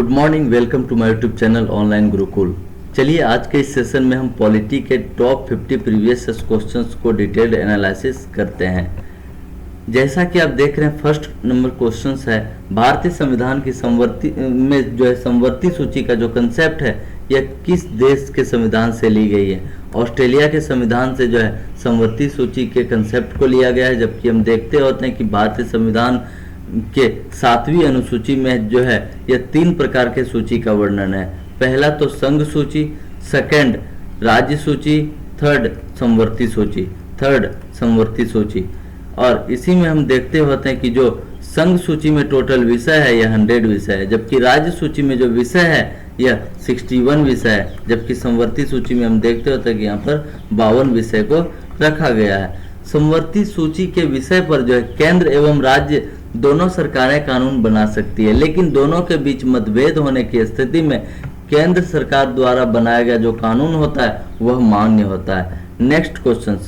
Good morning, welcome to my YouTube channel online Gurukul. चलिए आज के इस सेशन में हम पॉलिटी के टॉप 50 प्रीवियस क्वेश्चंस को डिटेल्ड एनालिसिस करते हैं। जैसा कि आप देख रहे हैं, फर्स्ट नंबर क्वेश्चंस है भारतीय संविधान की समवर्ती में जो है समवर्ती सूची का जो कंसेप्ट है यह किस देश के संविधान से ली गई है। ऑस्ट्रेलिया के संविधान से जो है समवर्ती सूची के कंसेप्ट को लिया गया है, जबकि हम देखते होते हैं कि भारतीय संविधान के 7वीं अनुसूची में जो है यह 3 प्रकार के सूची का वर्णन है। पहला तो संघ सूची, सेकंड राज्य सूची, थर्ड समवर्ती सूची। और इसी में हम देखते होते हैं कि जो संघ सूची में टोटल विषय है यह 100 विषय है, जबकि राज्य सूची में जो विषय है यह 61 विषय है, जबकि समवर्ती सूची में हम देखते होते हैं कि यहाँ पर 52 विषय को रखा गया है। समवर्ती सूची के विषय पर जो है केंद्र एवं राज्य दोनों सरकारें कानून बना सकती है, लेकिन दोनों के बीच मतभेद होने की स्थिति में केंद्र सरकार द्वारा बनाया गया जो कानून होता है वह मान्य होता है। नेक्स्ट क्वेश्चन,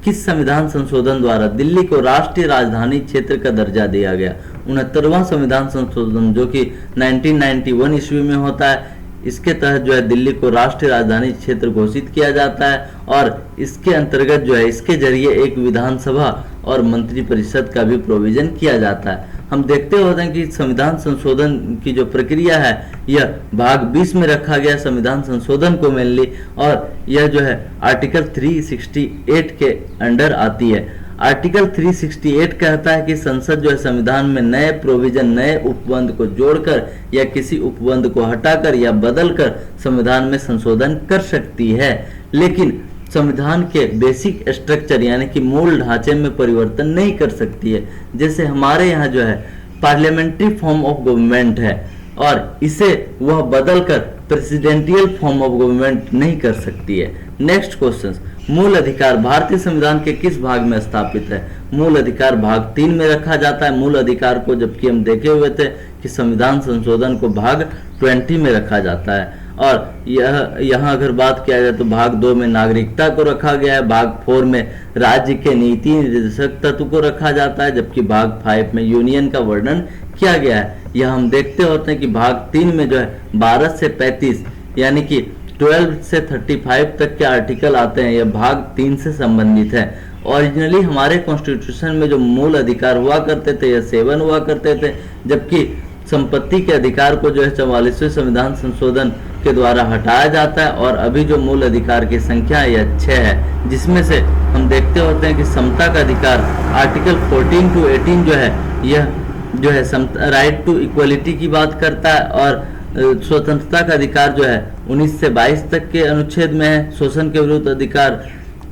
किस संविधान संशोधन द्वारा दिल्ली को राष्ट्रीय राजधानी क्षेत्र का दर्जा दिया गया। 69वां संविधान संशोधन जो कि 1991 ईस्वी में होता है, इसके तहत जो है दिल्ली को राष्ट्रीय राजधानी क्षेत्र घोषित किया जाता है और इसके अंतर्गत जो है इसके जरिए एक विधानसभा और मंत्रिपरिषद का भी प्रोविजन किया जाता है। हम देखते होते हैं कि संविधान संशोधन की जो प्रक्रिया है यह भाग 20 में रखा गया संविधान संशोधन को मेनली, और यह जो है आर्टिकल 368 के अंडर आती है। आर्टिकल 368 कहता है कि संसद जो है संविधान में नए प्रोविजन, नए उपबंध को जोड़कर या किसी उपबंध को हटाकर या बदलकर संविधान में संशोधन कर सकती है, लेकिन संविधान के बेसिक स्ट्रक्चर यानी कि मूल ढांचे में परिवर्तन नहीं कर सकती है। जैसे हमारे यहाँ जो है पार्लियामेंट्री फॉर्म ऑफ गवर्नमेंट है और इसे वह बदलकर प्रेसिडेंटियल फॉर्म ऑफ गवर्नमेंट नहीं कर सकती है। नेक्स्ट क्वेश्चन, मूल अधिकार भारतीय संविधान के किस भाग में स्थापित है। मूल अधिकार भाग 3 में रखा जाता है मूल अधिकार को, जबकि हम देखे हुए थे कि संविधान संशोधन को भाग 20 में रखा जाता है। और यहाँ अगर बात किया जाए तो भाग 2 में नागरिकता को रखा गया है, भाग 4 में राज्य के नीति निर्देशक तत्व को रखा जाता है, जबकि भाग 5 में यूनियन का वर्णन किया गया है। यह हम देखते होते हैं कि भाग 3 में जो है 12 से 35 यानी कि 12 से 35 तक के आर्टिकल आते हैं, यह भाग 3 से संबंधित है। ओरिजिनली हमारे कॉन्स्टिट्यूशन में जो मूल अधिकार हुआ करते थे यह 7 हुआ करते थे, जबकि संपत्ति के अधिकार को जो है 44वें संविधान संशोधन के द्वारा हटाया जाता है और अभी जो मूल अधिकार की संख्या है यह 6 है, जिसमें से हम देखते होते हैं कि समता का अधिकार आर्टिकल 14 to 18 जो है यह जो है राइट टू इक्वलिटी की बात करता है, और स्वतंत्रता का अधिकार जो है 19 से 22 तक के अनुच्छेद में है। शोषण के विरुद्ध अधिकार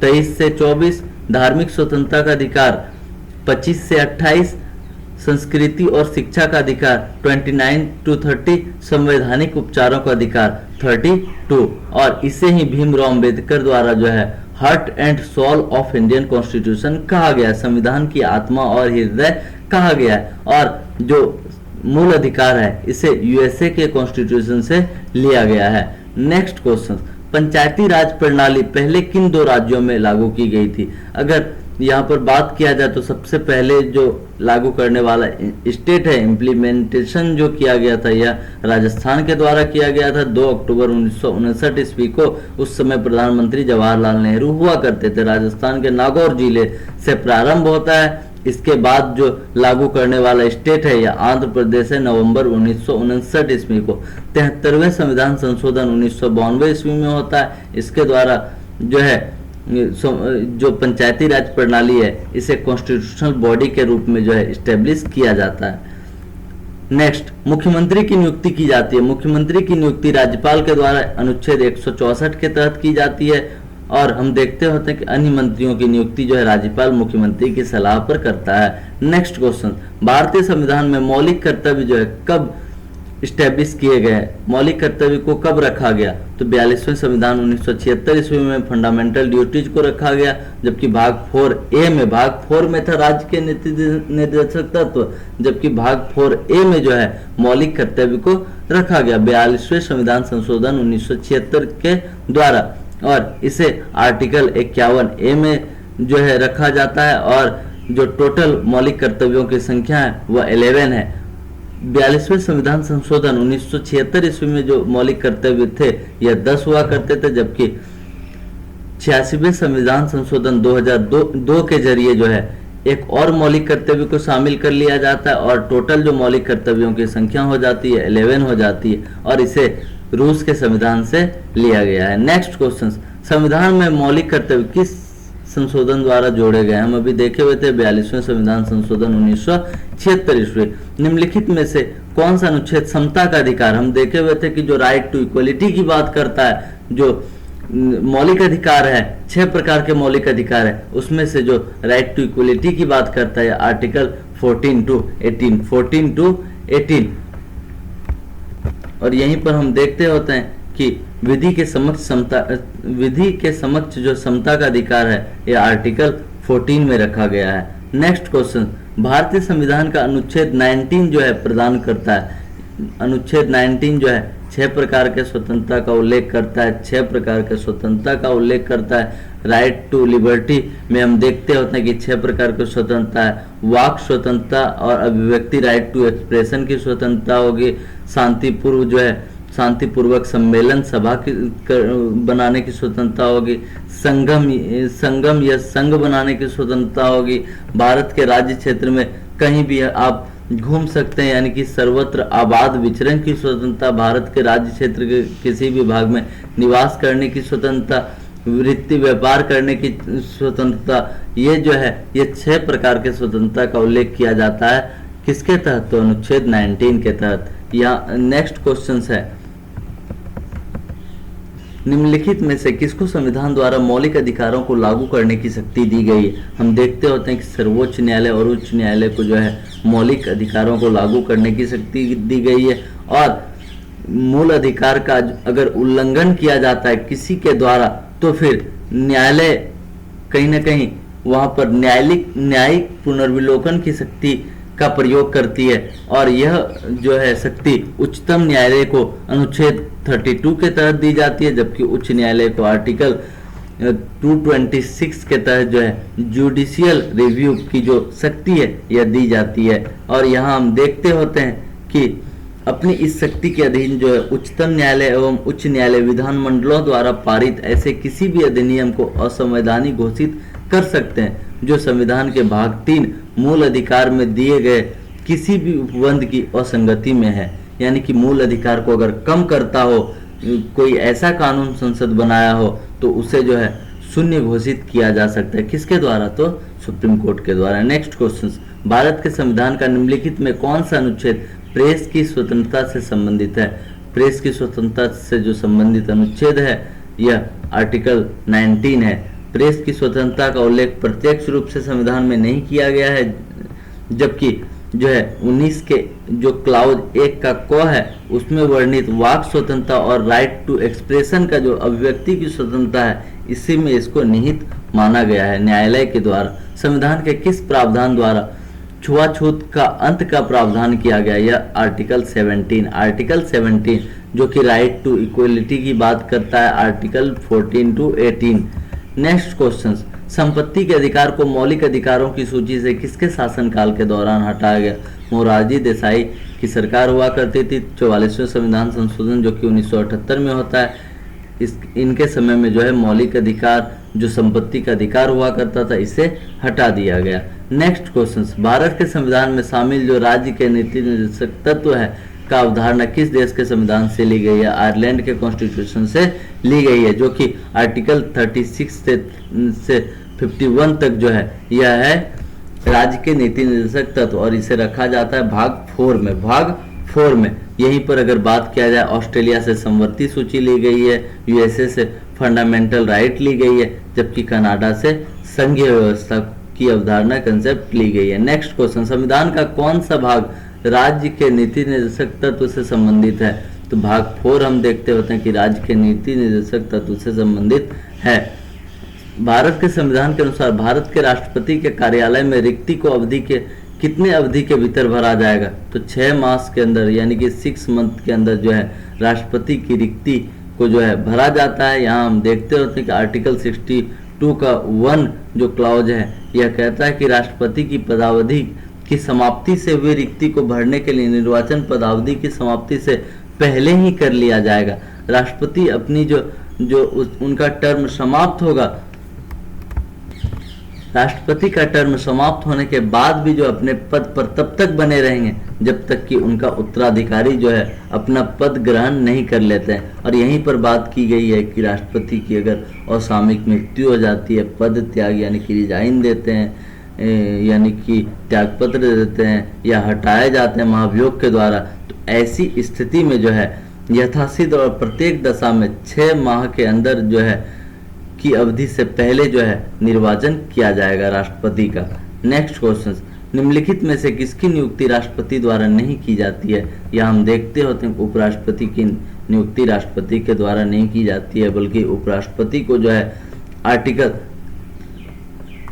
23 से 24, धार्मिक स्वतंत्रता का अधिकार 25 से 28, संस्कृति और शिक्षा का अधिकार 29 to 30, संवैधानिक उपचारों का अधिकार 32, और इसे ही भीमराव अम्बेडकर द्वारा जो है heart and soul of Indian constitution कहा गया, संविधान की आत्मा और हृदय कहा गया है। और जो मूल अधिकार है इसे यूएसए के कॉन्स्टिट्यूशन से लिया गया है। नेक्स्ट क्वेश्चन, पंचायती राज प्रणाली पहले किन 2 राज्यों में लागू की गई थी। अगर यहाँ पर बात किया जाए तो सबसे पहले जो लागू करने वाला स्टेट है, इम्प्लीमेंटेशन जो किया गया था यह राजस्थान के द्वारा किया गया था 2 अक्टूबर 1959 ईस्वी को। उस समय प्रधानमंत्री जवाहरलाल नेहरू हुआ करते थे। राजस्थान के नागौर जिले से प्रारंभ होता है। इसके बाद जो लागू करने वाला स्टेट है यह आंध्र प्रदेश है, नवंबर 1959 ईस्वी को। 73वें संविधान संशोधन 1992 ईस्वी में होता है। इसके द्वारा जो है जो पंचायती राज प्रणाली है इसे कॉन्स्टिट्यूशनल बॉडी के रूप में जो है स्टेब्लिश किया जाता है। नेक्स्ट, मुख्यमंत्री की नियुक्ति की जाती है। मुख्यमंत्री की नियुक्ति राज्यपाल के द्वारा अनुच्छेद 164 के तहत की जाती है, और हम देखते होते हैं कि अन्य मंत्रियों की नियुक्ति जो है राज्यपाल मुख्यमंत्री की सलाह पर करता है। नेक्स्ट क्वेश्चन, भारतीय संविधान में मौलिक कर्तव्य जो है कब स्टैब्लिश किए गए। मौलिक कर्तव्य को कब रखा गया, तो 42वें संविधान 1976 ईस्वी में फंडामेंटल ड्यूटीज को रखा गया, जबकि भाग 4 में था राज्य के नीति निर्देशक तत्व, जबकि भाग 4A में जो है मौलिक कर्तव्य को रखा गया 42वें संविधान संशोधन 1976 के द्वारा, और इसे आर्टिकल 51A में जो है रखा जाता है, और जो टोटल मौलिक कर्तव्यों की संख्या है वह 11 है। 42वें संविधान संशोधन 1976 ईस्वी में जो मौलिक कर्तव्य थे यह 10 हुआ करते थे, जबकि 86वें संविधान संशोधन 2002 के जरिए जो है एक और मौलिक कर्तव्य को शामिल कर लिया जाता है और टोटल जो मौलिक कर्तव्यों की संख्या हो जाती है 11 हो जाती है और इसे रूस के संविधान से लिया गया है। नेक्स्ट क्वेश्चन, संविधान में मौलिक कर्तव्य किस संशोधन द्वारा जोड़े गए? हम अभी देखे हुए थे 42वें संविधान संशोधन 1976 ईस्वी। निम्नलिखित में से कौन सा अनुच्छेद समता का अधिकार, हम देखे हुए थे कि जो राइट टू इक्वलिटी की बात करता है, जो मौलिक अधिकार है 6 प्रकार के मौलिक अधिकार है, उसमें से जो राइट टू इक्वलिटी की बात करता है आर्टिकल 14 टू 18 और यहीं पर हम देखते होते हैं कि विधि के समक्ष जो समता का अधिकार है यह आर्टिकल 14 में रखा गया है। नेक्स्ट क्वेश्चन, भारतीय संविधान का अनुच्छेद 19 जो है प्रदान करता है, अनुच्छेद 19 जो है 6 प्रकार के स्वतंत्रता का उल्लेख करता है, 6 प्रकार के स्वतंत्रता का उल्लेख करता है। राइट टू लिबर्टी में हम देखते होते हैं कि 6 प्रकार की स्वतंत्रता है, वाक स्वतंत्रता और अभिव्यक्ति राइट टू एक्सप्रेशन की स्वतंत्रता होगी, शांतिपूर्वक सम्मेलन सभा की बनाने की स्वतंत्रता होगी, संगम या संघ बनाने की स्वतंत्रता होगी, भारत के राज्य क्षेत्र में कहीं भी आप घूम सकते हैं यानी कि सर्वत्र आबाद विचरण की स्वतंत्रता, भारत के राज्य क्षेत्र के किसी भी भाग में निवास करने की स्वतंत्रता, वृत्ति व्यापार करने की स्वतंत्रता, ये जो है ये 6 प्रकार के स्वतंत्रता का उल्लेख किया जाता है किसके तहत? तो अनुच्छेद 19 के तहत। यहाँ नेक्स्ट क्वेश्चन है, निम्नलिखित में से किसको संविधान द्वारा मौलिक अधिकारों को लागू करने की शक्ति दी गई है? हम देखते होते हैं कि सर्वोच्च न्यायालय और उच्च न्यायालय को जो है मौलिक अधिकारों को लागू करने की शक्ति दी गई है और मूल अधिकार का अगर उल्लंघन किया जाता है किसी के द्वारा तो फिर न्यायालय कहीं ना कहीं वहां पर न्यायिक पुनर्विलोकन की शक्ति का प्रयोग करती है और यह जो है शक्ति उच्चतम न्यायालय को अनुच्छेद 32 के तहत दी जाती है, जबकि उच्च न्यायालय को आर्टिकल 226 के तहत जो है जुडिशियल रिव्यू की जो शक्ति है यह दी जाती है। और यहाँ हम देखते होते हैं कि अपनी इस शक्ति के अधीन जो है उच्चतम न्यायालय एवं उच्च न्यायालय विधानमंडलों द्वारा पारित ऐसे किसी भी अधिनियम को असंवैधानिक घोषित कर सकते हैं जो संविधान के भाग 3 मूल अधिकार में दिए गए किसी भी उपबंध की असंगति में है। यानी कि मूल अधिकार को अगर कम करता हो, कोई ऐसा कानून संसद बनाया हो तो उसे जो है शून्य घोषित किया जा सकता है। किसके द्वारा? तो सुप्रीम कोर्ट के द्वारा। नेक्स्ट क्वेश्चन, भारत के संविधान का निम्नलिखित में कौन सा अनुच्छेद प्रेस की स्वतंत्रता से संबंधित है? प्रेस की स्वतंत्रता से जो संबंधित अनुच्छेद है यह आर्टिकल 19 है। प्रेस की स्वतंत्रता का उल्लेख प्रत्यक्ष रूप से संविधान में नहीं किया गया है, जबकि जो है 19 के जो क्लाउज 1 का क है उसमें वर्णित वाक स्वतंत्रता और राइट टू एक्सप्रेशन का जो अभिव्यक्ति की स्वतंत्रता है इसी में इसको निहित माना गया है न्यायालय के द्वारा। संविधान के किस प्रावधान द्वारा छुआछूत का अंत का प्रावधान किया गया? यह आर्टिकल 17 जो कि राइट टू इक्वलिटी की बात करता है, आर्टिकल 14 टू 18। नेक्स्ट क्वेश्चन, संपत्ति के अधिकार को मौलिक अधिकारों की सूची से किसके शासनकाल के दौरान हटाया गया? मोरारजी देसाई की सरकार हुआ करती थी। 44वें संविधान संशोधन जो कि 1978 में होता है, इनके समय में जो है मौलिक अधिकार जो संपत्ति का अधिकार हुआ करता था इसे हटा दिया गया। नेक्स्ट क्वेश्चन, भारत के संविधान में शामिल जो राज्य के नीति निर्देशक तत्व है का अवधारणा किस देश के संविधान से ली गई है? आयरलैंड के कॉन्स्टिट्यूशन से ली गई है, जो कि आर्टिकल 36 से 51 तक जो है यह है राज्य के नीति निर्देशक तत्व और इसे रखा जाता है भाग 4 में। यहीं पर अगर बात किया जाए ऑस्ट्रेलिया से समवर्ती सूची ली गई है, यूएसए से फंडामेंटल राइट ली गई है, जबकि कनाडा से संघीय व्यवस्था की अवधारणा कंसेप्ट ली गई है। नेक्स्ट क्वेश्चन, संविधान का कौन सा भाग राज्य के नीति निर्देशक तत्व से संबंधित है? तो भाग 4 हम देखते होते हैं कि राज्य के नीति निर्देशक तत्व से संबंधित है। भारत के संविधान के अनुसार भारत के राष्ट्रपति के कार्यालय में रिक्ति को कितने अवधि के भीतर भरा जाएगा? तो 6 मास के अंदर यानी कि 6 मंथ के अंदर जो है राष्ट्रपति की रिक्ति को जो है भरा जाता है। यहाँ हम देखते होते हैं कि आर्टिकल 62 का 1 जो क्लॉज है यह कहता है कि राष्ट्रपति की पदावधि की समाप्ति से हुई रिक्ति को भरने के लिए निर्वाचन पदावधि की समाप्ति से पहले ही कर लिया जाएगा। राष्ट्रपति अपनी उनका टर्म समाप्त होगा, राष्ट्रपति का टर्म समाप्त होने के बाद भी जो अपने पद पर तब तक बने रहेंगे जब तक कि उनका उत्तराधिकारी जो है अपना पद ग्रहण नहीं कर लेते हैं। और यहीं पर बात की गई है कि राष्ट्रपति की अगर असामयिक मृत्यु हो जाती है, पद त्याग यानी कि रिजाइन देते हैं, यानी कि त्यागपत्र देते हैं या हटाए जाते हैं महाभियोग के द्वारा, तो ऐसी स्थिति में जो है यथासिद्ध और प्रत्येक दशा में 6 माह के अंदर जो है की अवधि से पहले जो है निर्वाचन किया जाएगा राष्ट्रपति का। नेक्स्ट क्वेश्चन, निम्नलिखित में से किसकी नियुक्ति राष्ट्रपति द्वारा नहीं की जाती है? यह हम देखते होते हैं उपराष्ट्रपति की नियुक्ति राष्ट्रपति के द्वारा नहीं की जाती है, बल्कि उपराष्ट्रपति को जो है आर्टिकल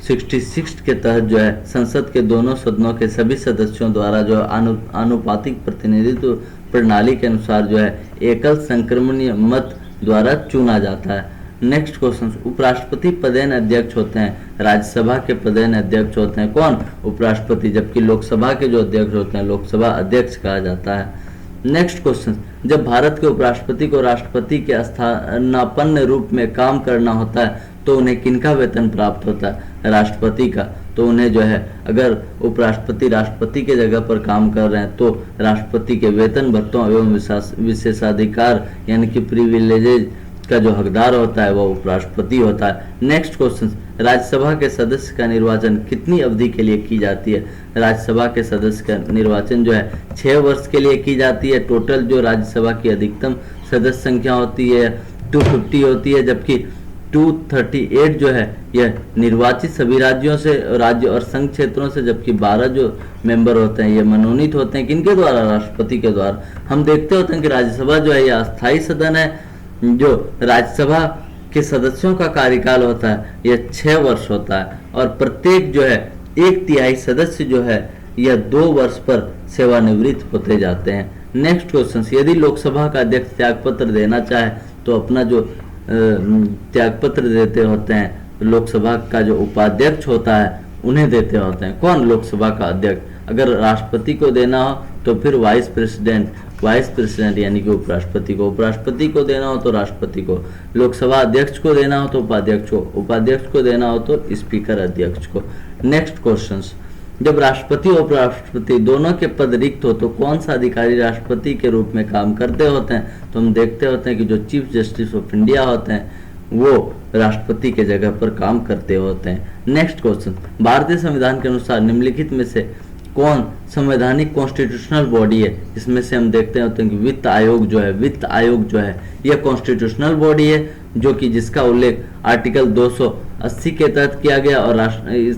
66 के तहत जो है संसद के दोनों सदनों के सभी सदस्यों द्वारा जो आनुपातिक प्रतिनिधित्व प्रणाली के अनुसार जो है एकल संक्रमणीय मत द्वारा चुना जाता है। नेक्स्ट क्वेश्चन, उपराष्ट्रपति पदेन अध्यक्ष होते हैं, राज्यसभा के पदेन अध्यक्ष होते हैं कौन? उपराष्ट्रपति, जबकि लोकसभा के जो अध्यक्ष होते हैं लोकसभा अध्यक्ष कहा जाता है। नेक्स्ट क्वेश्चन, जब भारत के उपराष्ट्रपति को राष्ट्रपति के स्थानापन्न रूप में काम करना होता है तो उन्हें किनका वेतन प्राप्त होता है? राष्ट्रपति का। तो उन्हें जो है अगर उपराष्ट्रपति राष्ट्रपति के जगह पर काम कर रहे हैं तो राष्ट्रपति के वेतन भत्तों एवं विशेषाधिकार यानी कि प्रिविलेजेज का जो हकदार होता है वह उपराष्ट्रपति होता है। नेक्स्ट क्वेश्चन, राज्यसभा के सदस्य का निर्वाचन कितनी अवधि के लिए की जाती है? राज्यसभा के सदस्य का निर्वाचन जो है 6 वर्ष के लिए की जाती है। टोटल जो राज्यसभा की अधिकतम सदस्य संख्या होती है 250 होती है, जबकि 238 जो है यह निर्वाचित सभी राज्यों से, राज्य और संघ क्षेत्रों से, जबकि 12 जो मेंबर होते हैं ये मनोनीत होते हैं किनके द्वारा? राष्ट्रपति के द्वारा। हम देखते होते हैं कि राज्यसभा जो है यह अस्थायी सदन है। जो राज्यसभा के सदस्यों का कार्यकाल होता है यह 6 वर्ष होता है और प्रत्येक जो है 1/3 सदस्य जो है यह 2 वर्ष पर सेवानिवृत्त होते जाते हैं। नेक्स्ट क्वेश्चन, यदि लोकसभा का अध्यक्ष त्यागपत्र देना चाहे तो अपना जो त्यागपत्र देते होते हैं लोकसभा का जो उपाध्यक्ष होता है उन्हें देते होते हैं। कौन? लोकसभा का अध्यक्ष। अगर राष्ट्रपति को देना हो तो फिर वाइस प्रेसिडेंट यानी कि उपराष्ट्रपति को, उपराष्ट्रपति को देना हो तो राष्ट्रपति को, लोकसभा अध्यक्ष को देना हो तो उपाध्यक्ष को, उपाध्यक्ष को देना हो तो स्पीकर अध्यक्ष को। नेक्स्ट क्वेश्चंस, जब राष्ट्रपति और उपराष्ट्रपति दोनों के पद रिक्त हो तो कौन सा अधिकारी राष्ट्रपति के रूप में काम करते होते हैं? तो हम देखते होते हैं कि जो चीफ जस्टिस ऑफ इंडिया होते हैं वो राष्ट्रपति के जगह पर काम करते होते हैं। नेक्स्ट क्वेश्चन, भारतीय संविधान के अनुसार निम्नलिखित में से कौन संवैधानिक कॉन्स्टिट्यूशनल बॉडी है? इसमें से हम देखते होते हैं कि वित्त आयोग जो है यह कॉन्स्टिट्यूशनल बॉडी है जो कि जिसका उल्लेख आर्टिकल 280 के तहत किया गया और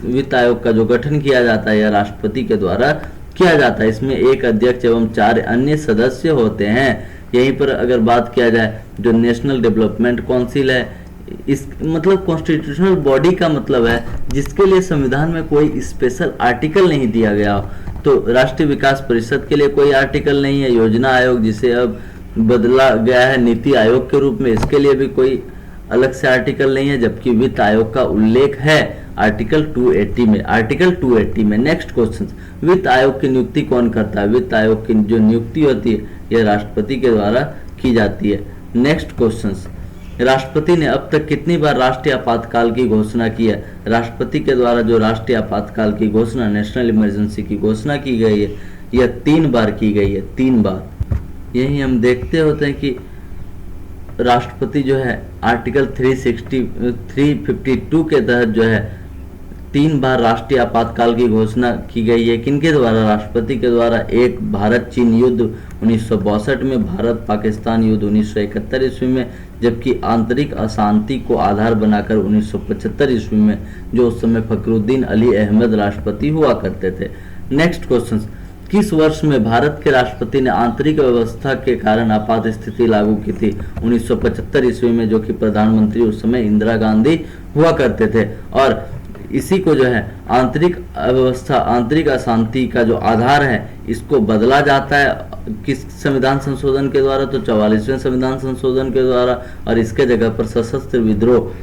वित्त आयोग का जो गठन किया जाता है यह राष्ट्रपति के द्वारा किया जाता है। इसमें एक अध्यक्ष एवं 4 अन्य सदस्य होते हैं। यहीं पर अगर बात किया जाए जो नेशनल डेवलपमेंट काउंसिल है, इस मतलब कॉन्स्टिट्यूशनल बॉडी का मतलब है जिसके लिए संविधान में कोई स्पेशल आर्टिकल नहीं दिया गया हो। तो राष्ट्रीय विकास परिषद के लिए कोई आर्टिकल नहीं है। योजना आयोग जिसे अब बदला गया है नीति आयोग के रूप में, इसके लिए भी कोई अलग से आर्टिकल नहीं है, जबकि वित्त आयोग का उल्लेख है आर्टिकल 280 में। नेक्स्ट क्वेश्चन, वित्त आयोग की नियुक्ति कौन करता है? वित्त आयोग की जो नियुक्ति होती है यह राष्ट्रपति के द्वारा की जाती है। नेक्स्ट क्वेश्चन, राष्ट्रपति ने अब तक कितनी बार राष्ट्रीय आपातकाल की घोषणा की है? राष्ट्रपति के द्वारा जो राष्ट्रीय आपातकाल की घोषणा, नेशनल इमरजेंसी की घोषणा की गई है यह 3 बार की गई है, 3 बार। यही हम देखते होते हैं कि राष्ट्रपति जो है आर्टिकल 352 के तहत जो है 3 बार राष्ट्रीय आपातकाल की घोषणा की गई है। किनके द्वारा? राष्ट्रपति के द्वारा। एक भारत चीन युद्ध 1962 में, भारत पाकिस्तान युद्ध 1971 ईस्वी में, जबकि आंतरिक अशांति को आधार बनाकर 1975 ईस्वी में, जो उस समय फखरुद्दीन अली अहमद राष्ट्रपति हुआ करते थे। नेक्स्ट क्वेश्चन, किस वर्ष में भारत के राष्ट्रपति ने आंतरिक व्यवस्था के कारण आपात स्थिति लागू की थी? 1975 ईस्वी में, जो कि प्रधानमंत्री उस समय इंदिरा गांधी हुआ करते थे। और इसी को जो है आंतरिक अव्यवस्था, आंतरिक अशांति का जो आधार है इसको बदला जाता है किस संविधान संशोधन के द्वारा? तो 44वें संविधान संशोधन के द्वारा, और इसके जगह पर सशस्त्र विद्रोह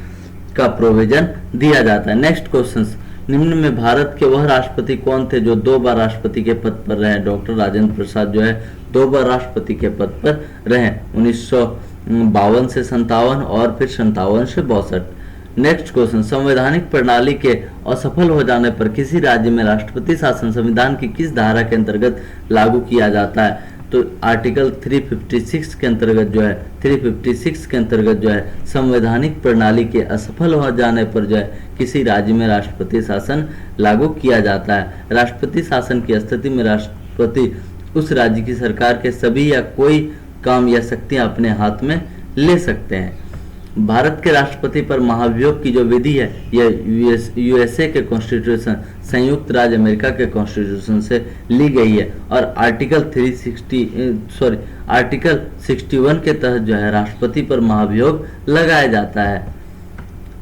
का प्रोविजन दिया जाता है। नेक्स्ट क्वेश्चन, निम्न में भारत के वह राष्ट्रपति कौन थे जो 2 बार राष्ट्रपति के पद पर रहे? डॉक्टर राजेंद्र प्रसाद जो है 2 बार राष्ट्रपति के पद पर रहे, 1952 से 57 और फिर 57 से 62। नेक्स्ट क्वेश्चन, संवैधानिक प्रणाली के असफल हो जाने पर किसी राज्य में राष्ट्रपति शासन संविधान की किस धारा के अंतर्गत लागू किया जाता है? तो आर्टिकल 356 के अंतर्गत जो है 356 के अंतर्गत जो है संवैधानिक प्रणाली के असफल हो जाने पर जो है किसी राज्य में राष्ट्रपति शासन लागू किया जाता है। राष्ट्रपति शासन की स्थिति में राष्ट्रपति उस राज्य की सरकार के सभी या कोई काम या शक्तियां अपने हाथ में ले सकते हैं। भारत के राष्ट्रपति पर महाभियोग की जो विधि है यह यूएसए के कॉन्स्टिट्यूशन, संयुक्त राज्य अमेरिका के कॉन्स्टिट्यूशन से ली गई है और आर्टिकल 61 के तहत जो है राष्ट्रपति पर महाभियोग लगाया जाता है।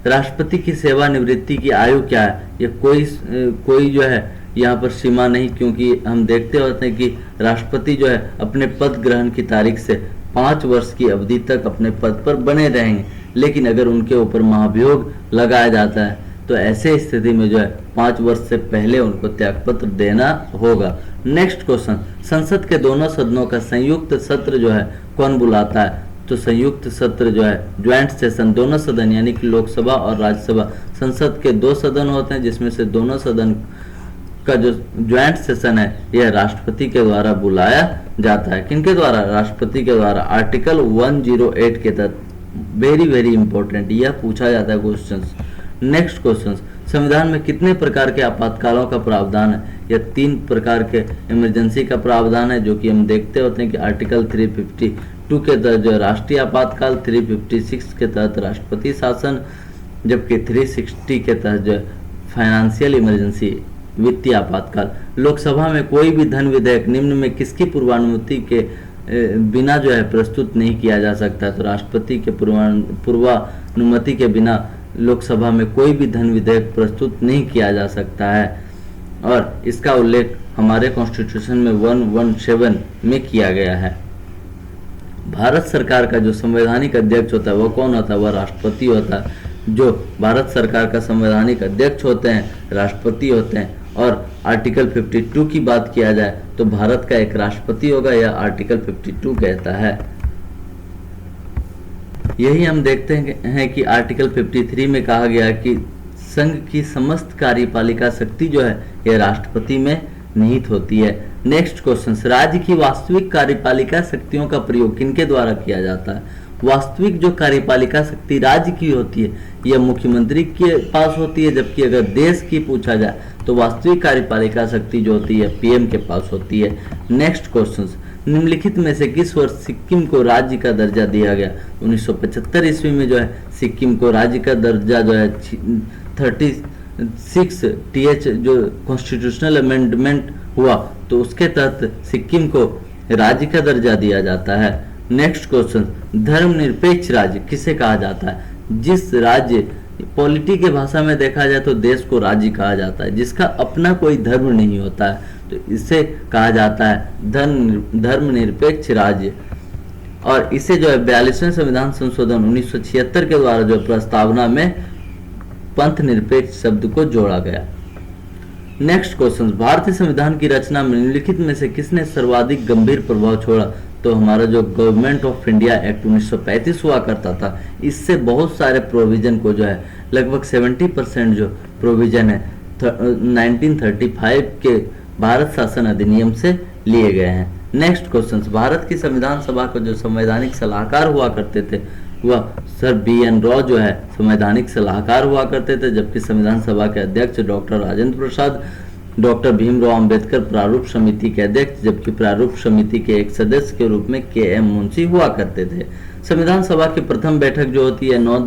राष्ट्रपति की सेवानिवृत्ति की आयु क्या है? ये कोई जो है यहाँ पर सीमा नहीं, क्योंकि हम देखते होते हैं कि राष्ट्रपति जो है अपने पद ग्रहण की तारीख से 5 वर्ष की अवधि तक अपने पद पर बने रहेंगे, लेकिन अगर उनके ऊपर महाभियोग लगाया जाता है तो ऐसे स्थिति में जो है 5 वर्ष से पहले उनको त्यागपत्र देना होगा। नेक्स्ट क्वेश्चन, संसद के दोनों सदनों का संयुक्त सत्र जो है कौन बुलाता है? तो संयुक्त सत्र जो है ज्वाइंट सेशन, दोनों सदन यानी कि लोकसभा और राज्यसभा, संसद के 2 सदन होते हैं जिसमें से दोनों सदन का जो ज्वाइंट सेशन है यह राष्ट्रपति के द्वारा बुलाया जाता है। किनके द्वारा? राष्ट्रपति के द्वारा। आर्टिकल 108 के तहत, वेरी इंपॉर्टेंट, यह पूछा जाता है क्वेश्चंस। नेक्स्ट क्वेश्चंस, संविधान में कितने प्रकार के आपातकालों का प्रावधान है? यह 3 प्रकार के इमरजेंसी का प्रावधान है, जो कि हम देखते होते हैं कि आर्टिकल 352 के तहत जो राष्ट्रीय आपातकाल, 356 के तहत राष्ट्रपति शासन, जबकि 360 के तहत जो फाइनेंशियल इमरजेंसी, वित्तीय आपातकाल। लोकसभा में कोई भी धन विधेयक निम्न में किसकी पूर्वानुमति के बिना जो है प्रस्तुत नहीं किया जा सकता? तो राष्ट्रपति के पूर्वानुमति के बिना लोकसभा में कोई भी धन विधेयक प्रस्तुत नहीं किया जा सकता है और इसका उल्लेख हमारे कॉन्स्टिट्यूशन में 117 में किया गया है। भारत सरकार का जो संवैधानिक अध्यक्ष होता है वह कौन होता है? वह राष्ट्रपति होता है। जो भारत सरकार का संवैधानिक अध्यक्ष होते हैं राष्ट्रपति होते हैं। और आर्टिकल 52 की बात किया जाए तो भारत का एक राष्ट्रपति होगा, यह आर्टिकल 52 कहता है। यही हम देखते हैं कि आर्टिकल 53 में कहा गया कि संघ की समस्त कार्यपालिका शक्ति जो है यह राष्ट्रपति में निहित होती है। नेक्स्ट क्वेश्चन, राज्य की वास्तविक कार्यपालिका शक्तियों का प्रयोग किनके द्वारा किया जाता है? वास्तविक जो कार्यपालिका शक्ति राज्य की होती है यह मुख्यमंत्री के पास होती है, जबकि अगर देश की पूछा जाए तो वास्तविक कार्यपालिका शक्ति जो होती है पीएम के पास होती है। नेक्स्ट क्वेश्चन, निम्नलिखित में से किस वर्ष सिक्किम को राज्य का दर्जा दिया गया? 1975 ईस्वी में जो है सिक्किम को राज्य का दर्जा जो है 36 TH जो कॉन्स्टिट्यूशनल अमेंडमेंट हुआ तो उसके तहत सिक्किम को राज्य का दर्जा दिया जाता है। नेक्स्ट क्वेश्चन, धर्मनिरपेक्ष राज्य किसे कहा जाता है? जिस राज्य, पॉलिटी के भाषा में देखा जाए तो देश को राज्य कहा जाता है जिसका अपना कोई धर्म नहीं होता है, तो इसे कहा जाता है धर्मनिरपेक्ष राज्य। और इसे जो है 42वें संविधान संशोधन 1976 के द्वारा जो प्रस्तावना में पंथ निरपेक्ष शब्द को जोड़ा गया। नेक्स्ट क्वेश्चन, भारतीय संविधान की रचना में निम्नलिखित में से किसने सर्वाधिक गंभीर प्रभाव छोड़ा? तो हमारा जो गवर्नमेंट ऑफ इंडिया एक्ट 1935 हुआ करता था, इससे बहुत सारे प्रोविजन को जो है लगभग 70% जो प्रोविजन है 1935 के भारत शासन अधिनियम से लिए गए हैं। नेक्स्ट क्वेश्चन, भारत की संविधान सभा को जो संवैधानिक सलाहकार हुआ करते थे वह सर BN रॉय जो है संवैधानिक सलाहकार हुआ करते थे, जबकि संविधान सभा के अध्यक्ष डॉक्टर राजेंद्र प्रसाद, डॉक्टर भीमराव अंबेडकर प्रारूप समिति के अध्यक्ष, जबकि प्रारूप समिति के एक सदस्य के रूप में KM मुंशी हुआ करते थे। संविधान सभा की प्रथम बैठक जो होती है 9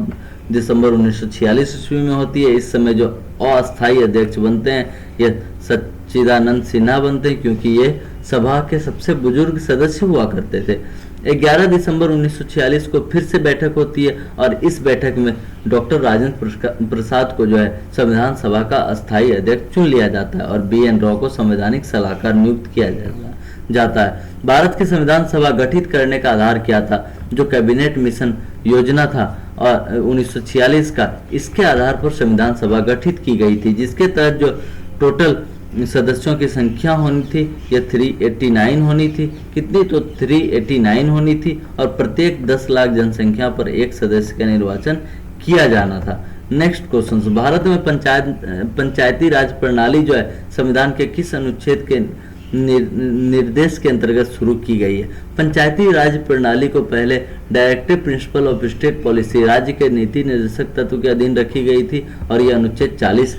दिसंबर 1946 ईस्वी में होती है। इस समय जो अस्थायी अध्यक्ष बनते हैं यह सच्चिदानंद सिन्हा बनते हैं, क्योंकि ये सभा के सबसे बुजुर्ग सदस्य हुआ करते थे। 11 दिसंबर 1946 को फिर से बैठक होती है और इस बैठक में डॉक्टर राजेंद्र प्रसाद को जो है संविधान सभा का अस्थायी अध्यक्ष चुन लिया जाता है और BN रॉय को संवैधानिक सलाहकार नियुक्त किया जाता है। जाता है। भारत की संविधान सभा गठित करने का आधार क्या था? जो कैबिनेट मिशन योजना था और 1946 का, इसके आधार पर संविधान सभा गठित की गई थी, जिसके तहत जो टोटल सदस्यों की संख्या होनी थी यह 389 होनी थी। कितनी? तो 389 होनी थी और प्रत्येक 10 लाख जनसंख्या पर एक सदस्य का निर्वाचन किया जाना था। नेक्स्ट क्वेश्चन, भारत में पंचायती राज प्रणाली जो है संविधान के किस अनुच्छेद के निर्देश के अंतर्गत शुरू की गई है? पंचायती राज प्रणाली को पहले directive principle of state policy, राज्य के नीति निर्देशक तत्व के अधीन रखी गई थी और यह अनुच्छेद 40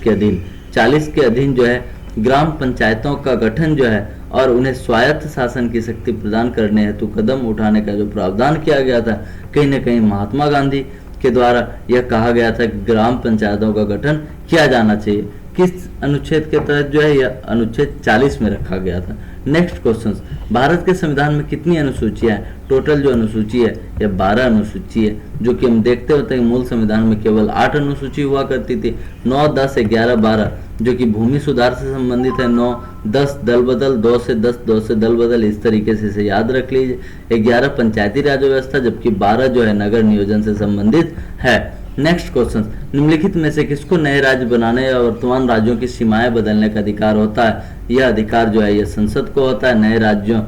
के अधीन जो है ग्राम पंचायतों का गठन जो है और उन्हें स्वायत्त शासन की शक्ति प्रदान करने हेतु कदम उठाने का जो प्रावधान किया गया था, कहीं न कहीं महात्मा गांधी के द्वारा यह कहा गया था कि ग्राम पंचायतों का गठन किया जाना चाहिए। किस अनुच्छेद के तहत जो है यह अनुच्छेद 40 में रखा गया था। नेक्स्ट क्वेश्चन, भारत के संविधान में कितनी अनुसूचियां हैं? टोटल जो अनुसूची है यह 12 अनुसूची है, जो कि हम देखते होते हैं मूल संविधान में केवल 8 अनुसूची हुआ करती थी। 9, 10, 11, 12 जो कि भूमि सुधार से संबंधित है, 9, 10 दल बदल, 2 से 10, 2 से दल बदल, इस तरीके से इसे याद रख लीजिए। 11 पंचायती राज व्यवस्था, जबकि 12 जो है नगर नियोजन से संबंधित है। नेक्स्ट क्वेश्चन, निम्नलिखित में से किसको नए राज्य बनाने या वर्तमान राज्यों की सीमाएं बदलने का अधिकार होता है? यह अधिकार जो है यह संसद को होता है। नए राज्यों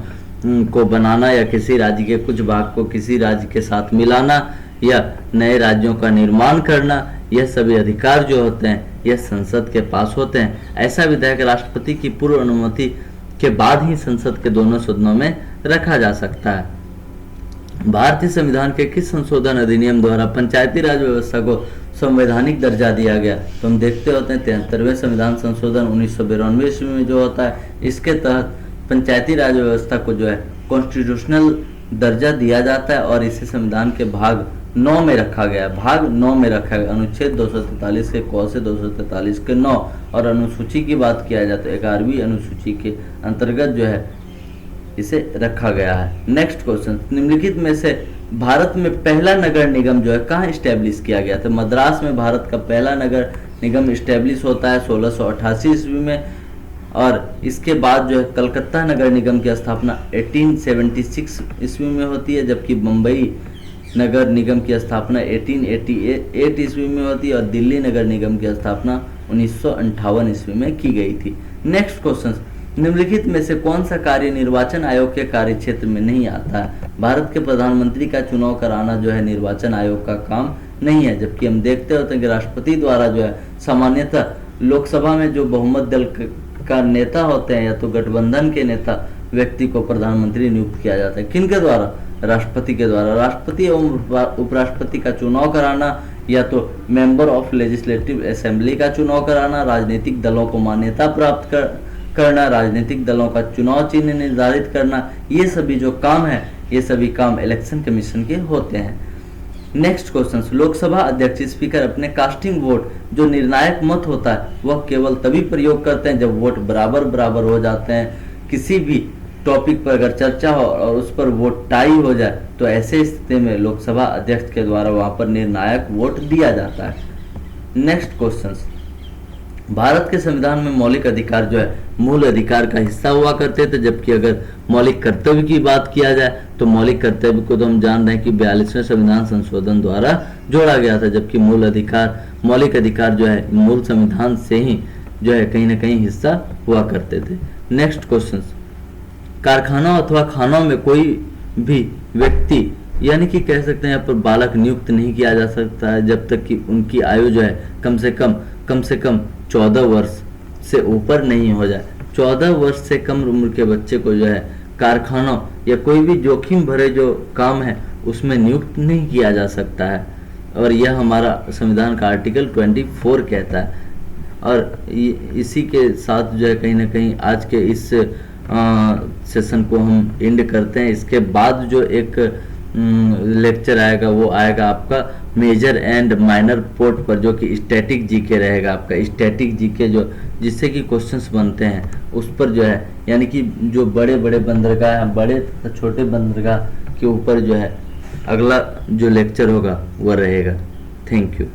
को बनाना या किसी राज्य के कुछ भाग को किसी राज्य के साथ मिलाना या नए राज्यों का निर्माण करना, यह सभी अधिकार जो होते हैं यह संसद के पास होते हैं। ऐसा विधेयक राष्ट्रपति की पूर्व अनुमति के बाद ही संसद के दोनों सदनों में रखा जा सकता है। भारतीय संविधान के किस संशोधन अधिनियम द्वारा पंचायती राज व्यवस्था को संवैधानिक दर्जा दिया गया? तो हम देखते होते हैं 73वें संविधान संशोधन 1992 ईस्वी में जो होता है, इसके तहत पंचायती राज व्यवस्था को जो है कॉन्स्टिट्यूशनल दर्जा दिया जाता है और इसे संविधान के भाग 9 में रखा गया। भाग 9 में रखा गया, अनुच्छेद 243 के क से 243 के 9। और अनुसूची की बात किया जाए तो 11वीं अनुसूची के अंतर्गत जो है इसे रखा गया है। नेक्स्ट क्वेश्चन, निम्नलिखित में से भारत में पहला नगर निगम जो है कहाँ स्टैब्लिश किया गया था? मद्रास में भारत का पहला नगर निगम स्टैब्लिश होता है 1688 ईस्वी में और इसके बाद जो है कलकत्ता नगर निगम की स्थापना 1876 ईस्वी में होती है, जबकि मुंबई नगर निगम की स्थापना 1888 ईस्वी में होती है और दिल्ली नगर निगम की स्थापना 1958 ईस्वी में की गई थी। नेक्स्ट क्वेश्चन, निम्नलिखित में से कौन सा कार्य निर्वाचन आयोग के कार्य क्षेत्र में नहीं आता है? भारत के प्रधानमंत्री का चुनाव कराना जो है निर्वाचन आयोग का काम नहीं है, जबकि हम देखते होते हैं कि राष्ट्रपति द्वारा जो है सामान्यतः लोकसभा में जो बहुमत दल का नेता होते हैं या तो गठबंधन के नेता व्यक्ति को प्रधानमंत्री नियुक्त किया जाता है। किनके द्वारा? राष्ट्रपति के द्वारा। राष्ट्रपति एवं उपराष्ट्रपति का चुनाव कराना या तो मेंबर ऑफ लेजिस्लेटिव असेंबली का चुनाव कराना, राजनीतिक दलों को मान्यता प्राप्त करना, राजनीतिक दलों का चुनाव चिन्ह निर्धारित करना, ये सभी जो काम है ये सभी काम इलेक्शन कमीशन के होते हैं। नेक्स्ट क्वेश्चन, लोकसभा अध्यक्ष स्पीकर अपने कास्टिंग वोट जो निर्णायक मत होता है वह केवल तभी प्रयोग करते हैं जब वोट बराबर बराबर हो जाते हैं। किसी भी टॉपिक पर अगर चर्चा हो और उस पर वोट टाई हो जाए तो ऐसे स्थिति में लोकसभा अध्यक्ष के द्वारा वहां पर निर्णायक वोट दिया जाता है। नेक्स्ट क्वेश्चन, भारत के संविधान में मौलिक अधिकार जो है मूल अधिकार का हिस्सा हुआ करते थे, जबकि अगर मौलिक कर्तव्य की बात किया जाए तो मौलिक कर्तव्य को तो हम जान रहे हैं कि 42वें संविधान संशोधन द्वारा जोड़ा गया था, जबकि मौलिक अधिकार जो है मूल संविधान से ही जो है कहीं ना कहीं हिस्सा हुआ करते थे। नेक्स्ट क्वेश्चन, कारखानों अथवा खानों में कोई भी व्यक्ति यानी कि कह सकते हैं यहाँ पर बालक नियुक्त नहीं किया जा सकता है जब तक कि उनकी आयु जो है कम से कम 14 वर्ष से ऊपर नहीं हो जाए। 14 वर्ष से कम उम्र के बच्चे को जो है कारखानों या कोई भी जोखिम भरे जो काम है उसमें नियुक्त नहीं किया जा सकता है, और यह हमारा संविधान का आर्टिकल 24 कहता है। और इसी के साथ जो है कहीं ना कहीं आज के इस सेशन को हम एंड करते हैं। इसके बाद जो एक लेक्चर आएगा वो आएगा आपका मेजर एंड माइनर पोर्ट पर, जो कि स्टैटिक जीके रहेगा आपका। स्टैटिक जीके जो जिससे कि क्वेश्चंस बनते हैं उस पर जो है यानी कि जो बड़े बड़े बंदरगाह हैं, बड़े तथा छोटे बंदरगाह के ऊपर जो है अगला जो लेक्चर होगा वो रहेगा। Thank you.